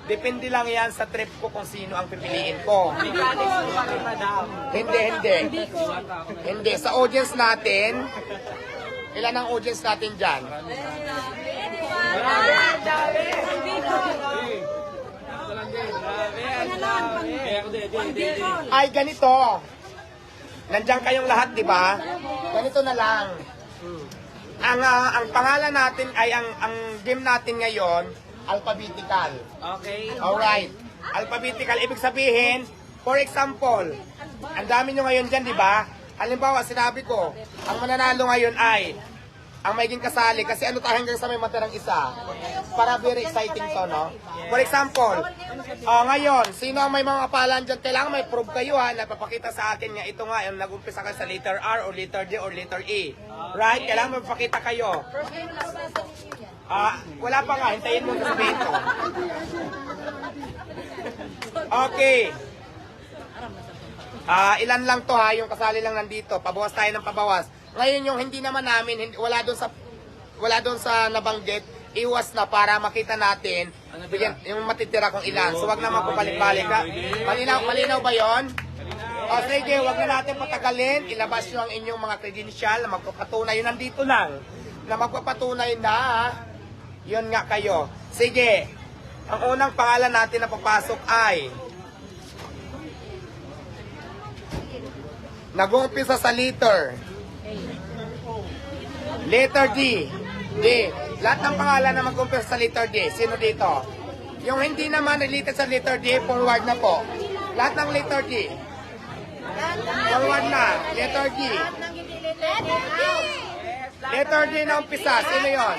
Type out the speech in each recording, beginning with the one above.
Depende lang yan sa trip ko kung sino ang pipiliin ko. Mechanics mo pa rin, madam. Hindi. Sa audience natin, ilan ang audience natin dyan? Ay, ganito. Nandiyan kayong lahat, di ba? Ganito na lang. Ang pangalan natin ay ang game natin ngayon, alphabetical. Okay. Alright. Alphabetical, ibig sabihin, for example, ang dami nyo ngayon dyan, di ba? Halimbawa, sinabi ko, ang mananalo ngayon ay ang magiging kasali kasi ano tayo hanggang sa may matirang isa. Para very exciting to, no? For example, ngayon, sino ang may mga palan dyan? Kailangan may prove kayo ha, napapakita sa akin nga ito nga, yung nag-umpisa ka sa letter R or letter D or letter E. Right? Kailangan magpakita kayo. Wala pa nga, hintayin mo sa sabihin ko. Okay. Ilan lang to ha, yung kasali lang nandito. Pabawas tayo ng pabawas. Ngayon yung hindi naman namin, wala doon sa nabanggit, iwas na para makita natin yung matitira kung ilan. So wag na magpapalik-balik ha. Malinaw ba yon? O sige, wag na natin patagalin. Ilabas nyo ang inyong mga credential na magpapatunay. Yun nandito lang. Na magpapatunay na yun nga kayo. Sige, ang unang pangalan natin na papasok ay nag-uumpisa sa letter D. D. Lahat ng pangalan na mag-umpisa sa letter D. Sino dito? Yung hindi naman related sa letter D, forward na po. Lahat ng letter D. Forward na. Letter D. Letter D na umpisa. Sino yun?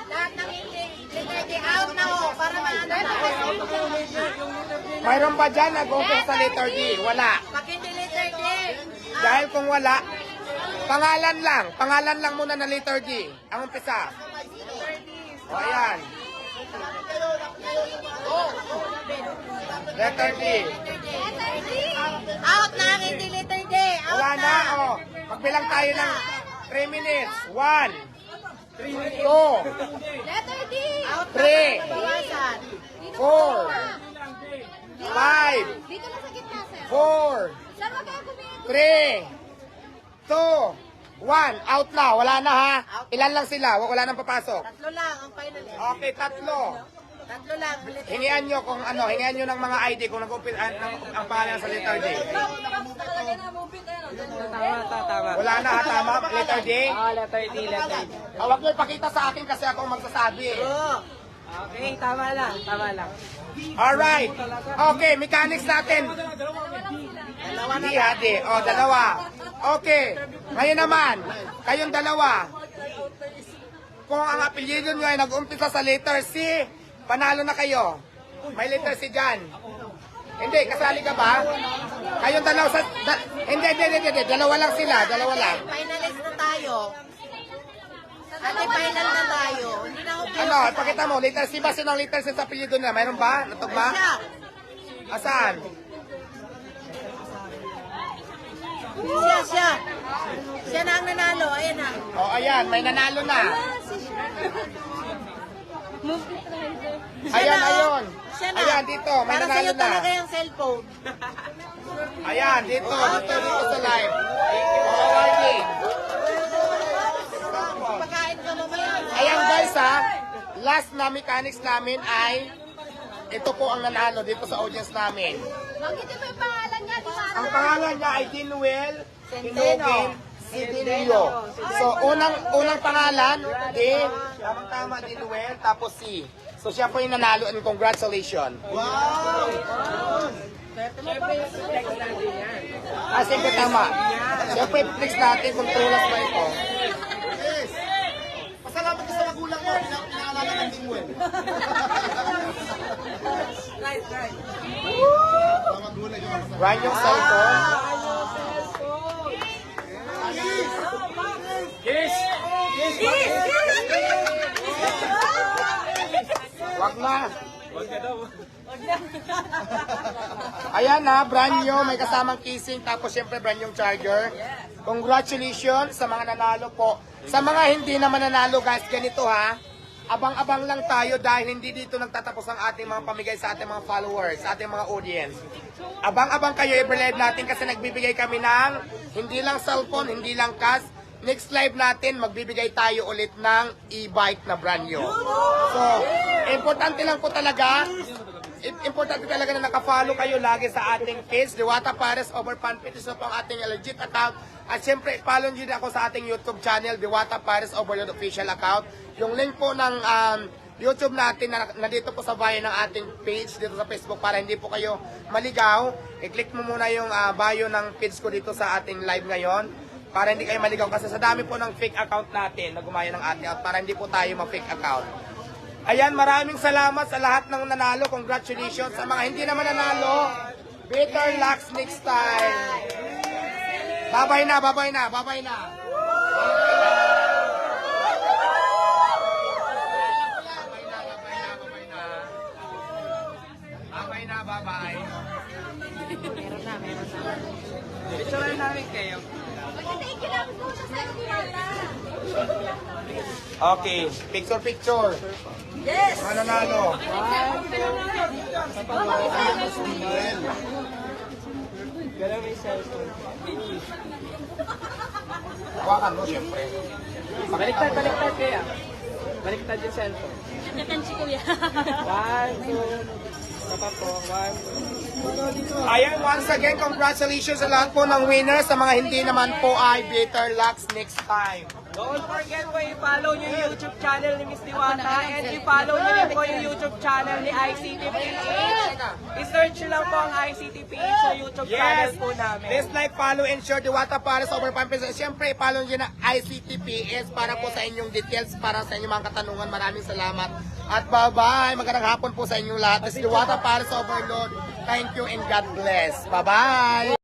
Lahat ng letter D out na ho. Para maano na. Mayroon ba dyan nag-umpisa sa letter D? Wala. Pag hindi letter D. Dahil kung wala, pangalan lang muna na letter D. Ang umpisa. O, ayan. Letter D. Out na ang hindi letter D. Out Wala na, o. Magbilang tayo ng 3 minutes. 1, 2, Letter D. Out 3, bawasan. 4, 5, Dito na sa gitna, sir. 4, Sir, wag kayo kumingin. 3, 2, 1. Out na. Wala na ha. Ilan lang sila? Wala nang papasok. Tatlo lang ang finalist. Okay, tatlo. Tatlo lang. Hingian nyo kung ano, hingian nyo ng mga ID kung nag-umpisa ang pangalan sa letter D. Tama. Wala na ha, tama? Letter D? Letter D. Huwag nyo ipakita sa akin kasi ako ang magsasabi. Okay, tama lang. Alright. Okay, mechanics natin. Hindi ha, di. O, dalawa. Okay. Ngayon naman, kayong dalawa. Kung ang apelyido nyo ay nag-umpisa sa letter C, panalo na kayo. May letter C dyan. Hindi, kasali ka ba? Kayong dalawa sa... Hindi. Dalawa lang sila. Dalawa lang. Finalist na tayo. Ate, final na tayo. Hindi na ako Ano, pakita mo. Letter C ba? Sino ang letter C sa apelyido nila? Mayroon ba? Natog ba? siya. Asan? Siya. Siya na ang nanalo. Ayan na. O, ayan. May nanalo na. Ayun. Siya na. Ayan, dito. May Para nanalo sa'yo na. talaga yung cellphone. Ayan, dito sa live. Awarding. Pagkain ka mamaya. Ayan guys ha, last na mechanics namin ay ito po ang nanalo dito sa audience namin. Banggitin mo yung pangalan niya. Ang pangalan niya ay Dinuel Hinugin Sidilio. So unang pangalan, D, tama Dinuel, tapos C. So siya po yung nanalo and congratulations. Siyempre tama. Siyempre flex natin kung tulas ba ito. Pasalamat ka sa magulang mo, pinakalaman ng Dingwell. Run yung cellphone. Wag na. Ayan na, brand new, may kasamang casing, tapos syempre brand new charger. Congratulations sa mga nanalo po. Sa mga hindi naman nanalo guys, ganito ha. abang-abang lang tayo dahil hindi dito nagtatapos ang ating mga pamigay sa ating mga followers, sa ating mga audience. Abang-abang kayo every live natin kasi nagbibigay kami ng hindi lang cellphone, hindi lang cash. Next live natin, magbibigay tayo ulit ng e-bike na brand new. So, importante lang po talaga, importante talaga na nakafollow kayo lagi sa ating page, Diwata Pares Over Fanpage. Ito po ang ating legit account. At syempre, follow nyo din ako sa ating YouTube channel, Diwata Pares Over your official account. Yung link po ng YouTube natin na nandito po sa bio ng ating page dito sa Facebook para hindi po kayo maligaw. I-click mo muna yung bio ng page ko dito sa ating live ngayon para hindi kayo maligaw kasi sa dami po ng fake account natin na gumaya ng ating account para hindi po tayo ma-fake account. Ayan, maraming salamat sa lahat ng nanalo. Congratulations sa mga hindi naman nanalo. Better luck next time. Babay na, babay na, babay na. Babay na, babay. Picture namin kayo. Thank you lang po sa Diwata. Okay, picture, picture. Yes. Mga nanalo. Gano'n may cellphone. Hawakan mo, syempre. Baliktad kaya. Baliktad yung cellphone. Nagkatan si Kuya. 1, 2, isa pa po. 1, Ayan, once again, congratulations sa lahat po ng winners. Sa mga hindi naman po ay better lucks next time. Don't forget po i-follow nyo yung YouTube channel ni Miss Diwata and i-follow nyo rin po yung YouTube channel ni ICTPH. I-search nyo lang po ang ICTPH sa YouTube channel Yes! po namin. Please like, follow, and share Diwata Pares Over Fanpage. Siyempre, follow nyo na ICTPS para po sa inyong details, para sa inyong mga katanungan. Maraming salamat. At bye-bye. Magandang hapon po sa inyong lahat. This is Diwata Pares Overload. Thank you and God bless. Bye-bye.